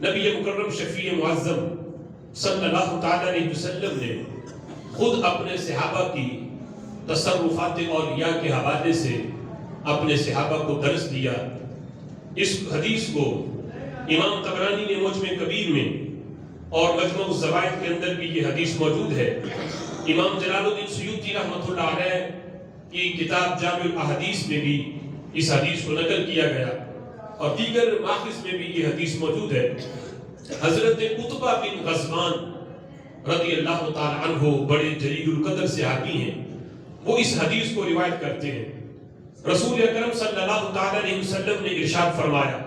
نبی مکرم شفیع معظم صلی اللہ تعالی علیہ وسلم نے خود اپنے صحابہ کی تصرفات اولیاء کے حوالے سے اپنے صحابہ کو درس دیا۔ اس حدیث کو امام طبرانی نے معجم کبیر میں اور مجموع الزوائد کے اندر بھی یہ حدیث موجود ہے۔ امام جلال الدین سیوطی رحمۃ اللہ علیہ کی کتاب جامع الاحادیث میں بھی اس حدیث کو نقل کیا گیا اور دیگر ماخذ میں بھی یہ حدیث موجود ہے۔ حضرت عتبہ بن غزوان رضی اللہ تعالی عنہ بڑے جلیل القدر صحابی ہیں، وہ اس حدیث کو روایت کرتے ہیں۔ رسول اکرم صلی اللہ تعالی علیہ وسلم نے ارشاد فرمایا،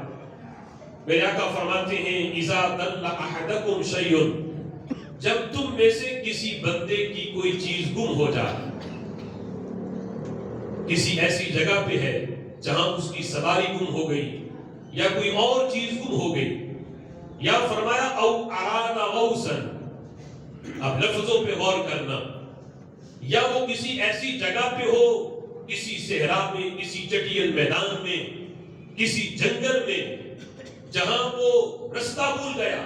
میرے آقا فرماتے ہیں اذا ضل احدکم شیء، جب تم میں سے کسی بندے کی کوئی چیز گم ہو جائے، کسی ایسی جگہ پہ ہے جہاں اس کی سواری گم ہو گئی یا کوئی اور چیز گم ہو گئی، یا فرمایا او اراد غوثا، اب لفظوں پہ غور کرنا، یا وہ کسی ایسی جگہ پہ ہو، کسی صحرا میں، کسی چٹیل میدان میں، کسی جنگل میں جہاں وہ رستہ بھول گیا،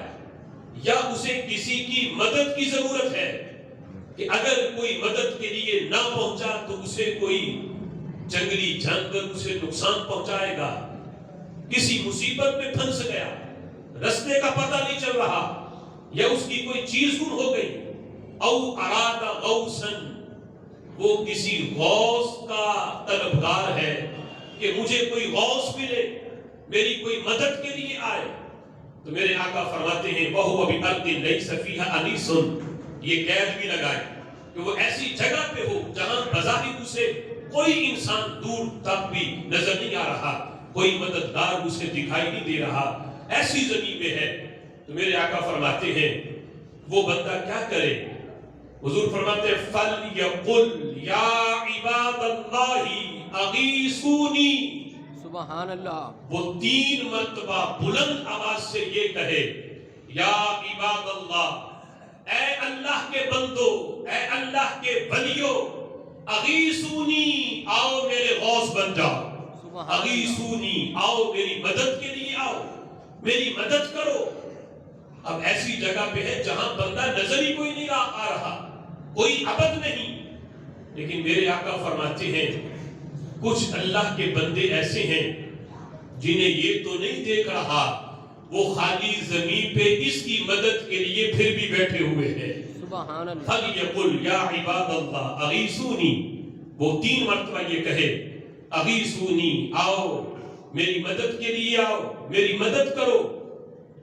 یا اسے کسی کی مدد کی ضرورت ہے کہ اگر کوئی مدد کے لیے نہ پہنچا تو اسے کوئی جنگلی جانور اسے نقصان پہنچائے گا، کسی مصیبت میں پھنس گیا، رستے کا پتہ نہیں چل رہا، یا اس کی کوئی چیز گم ہو گئی، او اراد غوثا، وہ کسی غوث کا طلبگار ہے کہ مجھے کوئی غوث ملے، میری کوئی مدد کے لیے آئے، تو میرے آقا فرماتے ہیں وَهُوَ بِأَرْضٍ لَيْسَ فِيهَا أَنِيسٌ، یہ قید بھی لگائے کہ وہ ایسی جگہ پہ ہو جہاں بظاہر اسے کوئی انسان دور تک بھی نظر نہیں آ رہا، کوئی مددگار اسے دکھائی نہیں دے رہا، ایسی زمین میں ہے، تو میرے آقا فرماتے ہیں وہ بندہ کیا کرے؟ حضور فرماتے ہیں فَلْيَقُلْ يَا عِبَادَ اللَّهِ أَغِيثُونِي، سبحان اللہ، وہ 3 مرتبہ بلند آواز سے یہ کہے یا عباد اللہ، اے اللہ کے بندو، اے اللہ کے ولیو، اغیثونی، آؤ میرے غوث بن جاؤ، اغیثونی، آؤ میری مدد کے لیے آؤ، میری مدد کرو۔ اب ایسی جگہ پہ ہے جہاں بندہ نظر ہی کوئی نہیں آ رہا، کوئی عبد نہیں، لیکن میرے آقا فرماتے ہیں کچھ اللہ کے بندے ایسے ہیں جنہیں یہ تو نہیں دیکھ رہا، وہ خالی زمین پہ اس کی مدد کے لیے پھر بھی بیٹھے ہوئے ہیں۔ سبحان اللہ، فَلْيَقُلْ يَا عِبَادَ اللَّهِ أَغِيثُونِي، وہ 3 مرتبہ یہ کہے اغیثونی، آؤ میری مدد کے لیے آؤ، میری مدد کرو۔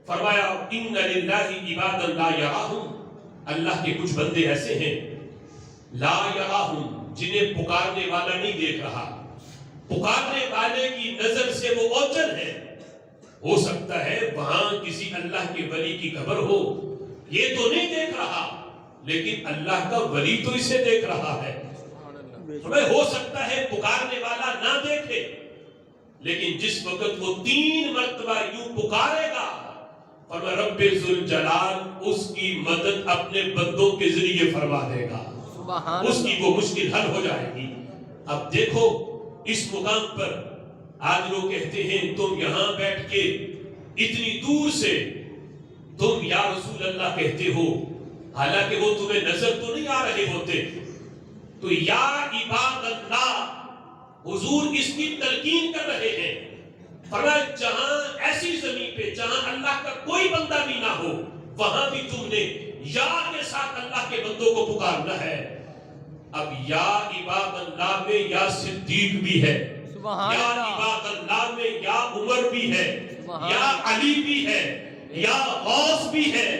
فرمایا اِنَّ لِلَّهِ عِبَادًا لَا يَرَاهُمْ، اللہ کے کچھ بندے ایسے ہیں لا يَرَاهُمْ، جنہیں پکارنے والا نہیں دیکھ رہا، پکارنے والے کی نظر سے وہ اوجل ہے، ہو سکتا ہے وہاں کسی اللہ کے ولی کی قبر ہو، یہ تو نہیں دیکھ رہا لیکن اللہ کا ولی تو اسے دیکھ رہا ہے۔ ہو سکتا ہے پکارنے والا نہ دیکھے، لیکن جس وقت وہ 3 مرتبہ یوں پکارے گا فرما رب ذوالجلال اس کی مدد اپنے بندوں کے ذریعے فرما دے گا، اس کی وہ مشکل حل ہو جائے گی۔ اب دیکھو اس مقام پر آج لوگ کہتے ہیں تم یہاں بیٹھ کے اتنی دور سے تم یا رسول اللہ کہتے ہو، حالانکہ وہ تمہیں نظر تو نہیں آ رہے ہوتے، تو یا عباد اللہ، حضور اس کی تلقین کر رہے ہیں، فرمایا جہاں ایسی زمین پہ جہاں اللہ کا کوئی بندہ بھی نہ ہو وہاں بھی تم نے یا کے ساتھ اللہ کے بندوں کو پکارنا ہے۔ اب یا عباد اللہ میں یا صدیق بھی ہے، یا عباد اللہ میں یا عمر بھی ہے، یا علی بھی ہے، یا غوث بھی ہے،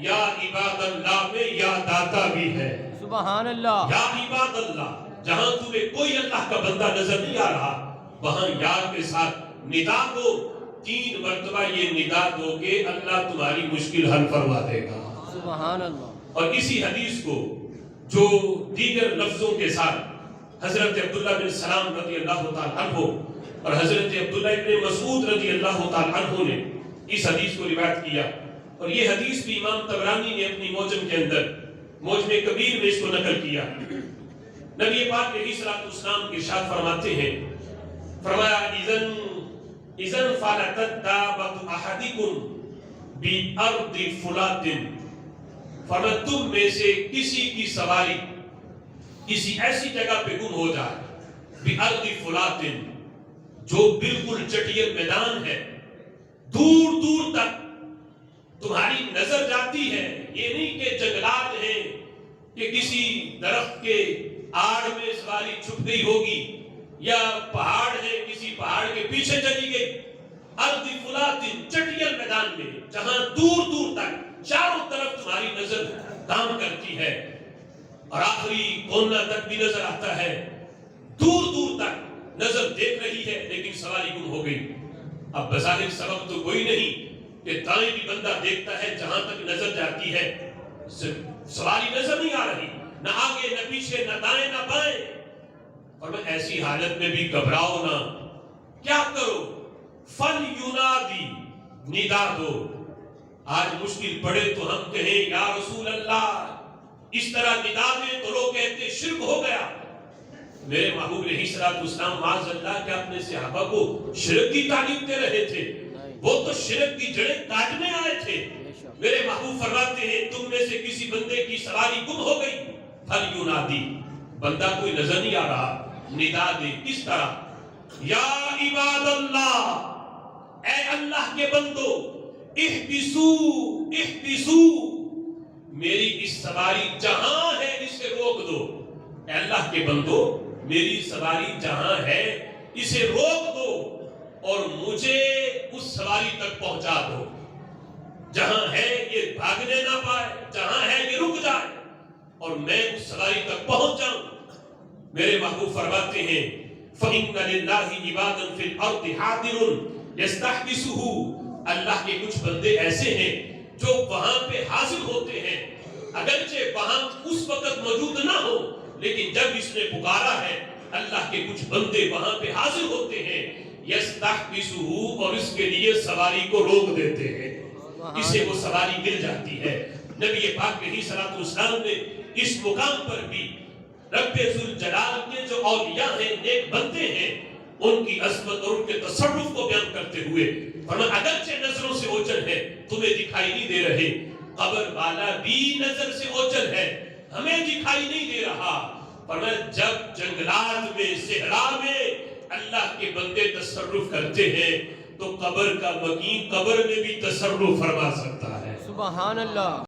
یا عباد اللہ میں یا داتا بھی ہے۔ سبحان اللہ، یا عباد اللہ، جہاں تمہیں کوئی اللہ کا بندہ نظر نہیں آ رہا وہاں یا کے ساتھ ندا دو، 3 مرتبہ یہ ندا دو کہ اللہ تمہاری مشکل حل فرما دے گا۔ سبحان اللہ۔ اور اسی حدیث کو جو دیگر لفظوں کے ساتھ حضرت عبداللہ بن سلام رضی اللہ تعالیٰ عنہ اور حضرت عبداللہ بن مسعود رضی اللہ تعالیٰ عنہ نے اس حدیث کو روایت کیا، اور یہ حدیث بھی امام طبرانی نے اپنی معجم کے اندر معجم کبیر میں اس کو نقل کیا۔ نبی پاک علیہ الصلوۃ والسلام ارشاد فرماتے ہیں، فرمایا اذن فلتت دابۃ احدکم بِأَرْضِ فُلَاتٍ، فرمایا تم میں سے کسی کی سواری کسی ایسی جگہ پہ گم ہو جائے، بِأَرْضِ فُلَاتٍ، جو بالکل چٹیل میدان ہے، دور دور تک تمہاری نظر جاتی ہے. یہ نہیں کہ جنگلات ہیں کہ کسی درخت کے آڑ میں سواری چھپ گئی ہوگی، یا پہاڑ ہے کسی پہاڑ کے پیچھے چلی گئی. ارض فلاتن، چٹیل میدان میں جہاں دور دور تک چاروں طرف تمہاری نظر کام کرتی ہے، اور آخری کونا تک بھی نظر آتا ہے، دور دور تک نظر دیکھ رہی ہے، لیکن سواری گم ہو گئی. اب بظاہر سبب تو کوئی نہیں کہ دائیں بھی بندہ دیکھتا ہے جہاں تک نظر جاتی ہے، سواری نظر نہیں آ رہی، نہ آگے نہ پیچھے، نہ دائیں نہ بائیں. اور میں ایسی حالت میں بھی گھبراؤ نہ، کیا کرو؟ فل ینادی، ندا دو. آج مشکل پڑے تو ہم کہیں یا رسول اللہ، اس طرح ندا دیں تو لوگ کہتے شرک ہو گیا. میرے محبوب علیہ السلام معاذ اللہ کہ اپنے صحابہ کو شرک کی تعلیم دے رہے تھے، وہ تو شرک کی جڑیں کاٹنے آئے تھے. میرے محبوب فرماتے ہیں تم میں سے کسی بندے کی سواری گم ہو گئی، فل ینادی، بندہ کوئی نظر نہیں آ رہا، ندا دے. کس طرح؟ یا عباد اللہ، اے اللہ کے بندو، احبسو احبسو، میری اس سواری جہاں ہے اسے روک دو. اے اللہ کے بندو، میری سواری جہاں ہے اسے روک دو اور مجھے اس سواری تک پہنچا دو. جہاں ہے یہ بھاگنے نہ پائے، جہاں ہے یہ رک جائے اور میں اس سواری تک پہنچ جاؤں. میرے محبوب فرماتے ہیں فَإِنَّ لِلَّهِ عِبَادًا فِي الْأَرْضِ حَاضِرٌ يَسْتَحْبِسُهُ، اللہ کے کچھ بندے ایسے ہیں جو وہاں پہ حاضر ہوتے ہیں، اگرچہ وہاں اس وقت موجود نہ ہو، لیکن جب اس نے پکارا ہے اللہ کے کچھ بندے وہاں پہ حاضر ہوتے ہیں. يَسْتَحْبِسُهُ، اور اس کے لیے سواری کو روک دیتے ہیں، اسے وہ سواری مل جاتی ہے. نبی پاک علیہ الصلوۃ والسلام نے اس مقام پر بھی رب ذوالجلال کے جو اولیاء ہیں، نیک بندے ہیں، ان کی عظمت اور ان کے تصرف کو بیان کرتے ہوئے فرمایا اگرچہ نظروں سے اوجھل ہے تمہیں دکھائی نہیں دے رہے، قبر والا بھی نظر سے اوجھل ہے ہمیں دکھائی نہیں دے رہا. فرمایا جب جنگلات میں، صحرا میں اللہ کے بندے تصرف کرتے ہیں تو قبر کا مقیم قبر میں بھی تصرف فرما سکتا ہے. سبحان اللہ.